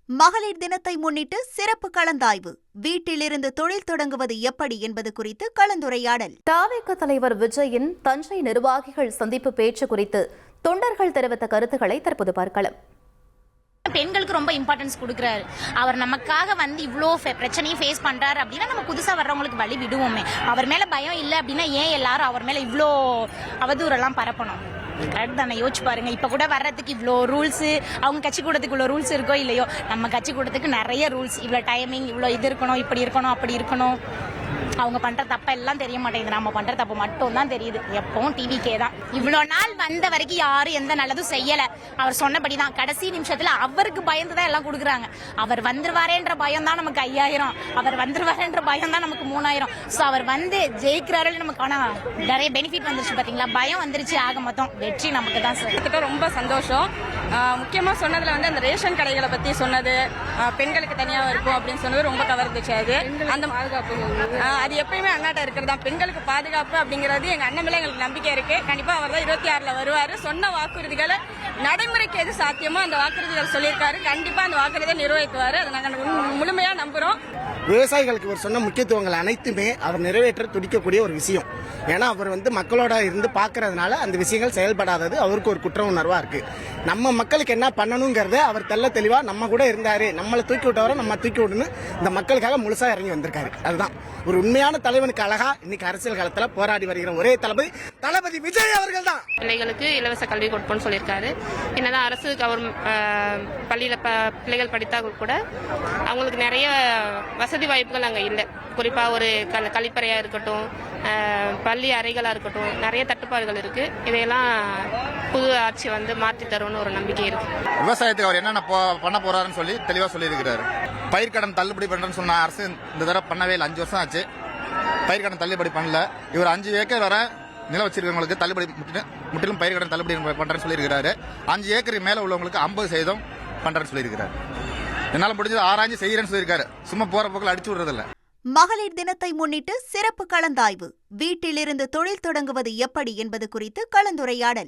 மகளிர் தினத்தை முன்னிட்டு சிறப்பு கலந்தாய்வு. வீட்டிலிருந்து தொழில் தொடங்குவது எப்படி என்பது குறித்து கலந்துரையாடல். தவிக தலைவர் விஜயின் தஞ்சை நிர்வாகிகள் சந்திப்பு பேச்சு குறித்து தொண்டர்கள் தெரிவித்த கருத்துக்களை தற்போது பார்க்கலாம். பெண்களுக்கு ரொம்ப இம்பார்ட்டன்ஸ் கொடுக்குறாரு. அவர் நமக்காக வந்து இவ்வளோ பிரச்சனையும் ஃபேஸ் பண்றாரு அப்படின்னா நம்ம புதுசா வர்றவங்களுக்கு வழி விடுவோமே. அவர் மேல பயம் இல்லை அப்படின்னா ஏன் எல்லாரும் அவர் மேல இவ்வளோ அவதூறெல்லாம் பரப்பணும்? கரெக்ட் தானே? யோசிச்சு பாருங்க. இப்ப கூட வர்றதுக்கு இவ்வளோ ரூல்ஸ், அவங்க கட்சி கூடத்துக்கு இவ்வளோ ரூல்ஸ் இருக்கோ இல்லையோ, நம்ம கட்சி கூடத்துக்கு நிறைய ரூல்ஸ், இவ்வளோ டைமிங், இவ்வளோ இது இருக்கணும், இப்படி இருக்கணும், அப்படி இருக்கணும். அவங்க பண்ற தப்ப எல்லாம் தெரிய மாட்டேங்குது, நம்ம பண்ற தப்பு மட்டும் தான் தெரியுது. எப்பவும் டிவிக்கே தான். இவ்வளோ நாள் வந்த வரைக்கும் யாரும் எந்த நல்லதும் செய்யல. அவர் சொன்னபடிதான் கடைசி நிமிஷத்துல அவருக்கு பயந்துதான் எல்லாம் கொடுக்குறாங்க. அவர் வந்துருவாரேன்ற பயம் தான் நமக்கு 5000, அவர் வந்துருவாரேன்ற பயம் தான் நமக்கு 3000. ஸோ அவர் வந்து ஜெயிக்கிறாரு, நமக்கு ஆனா நிறைய பெனிஃபிட் வந்துருச்சு. பாத்தீங்களா, பயம் வந்துருச்சு. ஆக மொத்தம் வெற்றி நமக்கு தான் சார். ரொம்ப சந்தோஷம். முக்கியமா சொன்னதுல வந்து அந்த ரேஷன் கடைகளை பத்தி சொன்னது, பெண்களுக்கு தனியா இருக்கும் அப்படின்னு சொன்னது ரொம்ப கவர்ந்துச்சு. அது அந்த பாதுகாப்பு அது எப்பயுமே அண்ணாட்ட இருக்கிறதா. பெண்களுக்கு பாதுகாப்பு அப்படிங்கிறது எங்க அண்ணன் மேல எங்களுக்கு நம்பிக்கை இருக்கு. கண்டிப்பா அவர் தான் 26ல வருவாரு. சொன்ன வாக்குறுதிகளை நடைமுறைக்கு எது சாத்தியமோ அந்த வாக்குறுதிகள் சொல்லியிருக்காரு. கண்டிப்பா அந்த வாக்குறுதியை நிறைவேற்றுவாரு. அதை நாங்கள் முழுமையா நம்புறோம். விவசாயிகளுக்கு ஒரு சொன்ன முக்கியத்துவங்கள் அனைத்துமே அவர் நிறைவேற்ற துடிக்கக்கூடிய ஒரு விஷயம். ஏன்னா அவர் வந்து மக்களோட இருந்து பார்க்கறதுனால அந்த விஷயங்கள் செயல்படாதது அவருக்கு ஒரு குற்ற உணர்வா இருக்கு. நம்ம மக்களுக்கு என்ன பண்ணணுங்கிறத அவர் தெள்ள தெளிவா நம்ம கூட இருந்தாரு. நம்மளை தூக்கி விட்டவரை நம்ம தூக்கி விடணும், இந்த மக்களுக்காக முழுசா இறங்கி வந்திருக்காரு. அதுதான் ஒரு உண்மையான தலைவனுக்கு அழகா இன்னைக்கு அரசியல் காலத்துல போராடி வருகிற ஒரே தளபதி விஜய் அவர்கள் தான். பிள்ளைகளுக்கு இலவச கல்வி கொடுப்போம்னு சொல்லியிருக்காரு. என்னதான் அரசு பள்ளியில பிள்ளைகள் படித்தா கூட அவங்களுக்கு நிறைய வசதி வாய்ப்புகள் அங்கே இல்லை. குறிப்பாக ஒரு கழிப்பறையா இருக்கட்டும், பள்ளி அறைகளா இருக்கட்டும், நிறைய தட்டுப்பாடுகள் இருக்கு. இதையெல்லாம் புது ஆட்சி வந்து மாற்றி தரும்னு ஒரு நம்பிக்கை இருக்கு. விவசாயத்துக்கு அவர் என்னென்ன பண்ண போறாருன்னு சொல்லி தெளிவா சொல்லி இருக்கிறாரு. பயிர்க்கடன் தள்ளுபடி பண்றேன்னு சொன்ன அரசு இந்த தடவை பண்ணவே இல்லை. 5 வருஷம் ஆச்சு, பயிர்க்கடன் தள்ளுபடி பண்ணல. இவர் 5 ஏக்கர் வர நில வச்சிருக்கவங்களுக்கு தள்ளுபடி முற்றிலும் பயிர்க்கடன் தள்ளுபடி பண்றேன்னு சொல்லியிருக்கிறாரு. 5 ஏக்கர் மேல உள்ளவங்களுக்கு 50% பண்றேன்னு சொல்லியிருக்கிறாரு. என்னால முடிஞ்சது ஆராய்ச்சி செய்யறேன்னு சொல்லியிருக்காரு. சும்மா போற போக்கில் அடிச்சு விடுறதில்ல. மகளிர் தினத்தை முன்னிட்டு சிறப்பு கலந்தாய்வு. வீட்டிலிருந்து தொழில் தொடங்குவது எப்படி என்பது குறித்து கலந்துரையாடல்.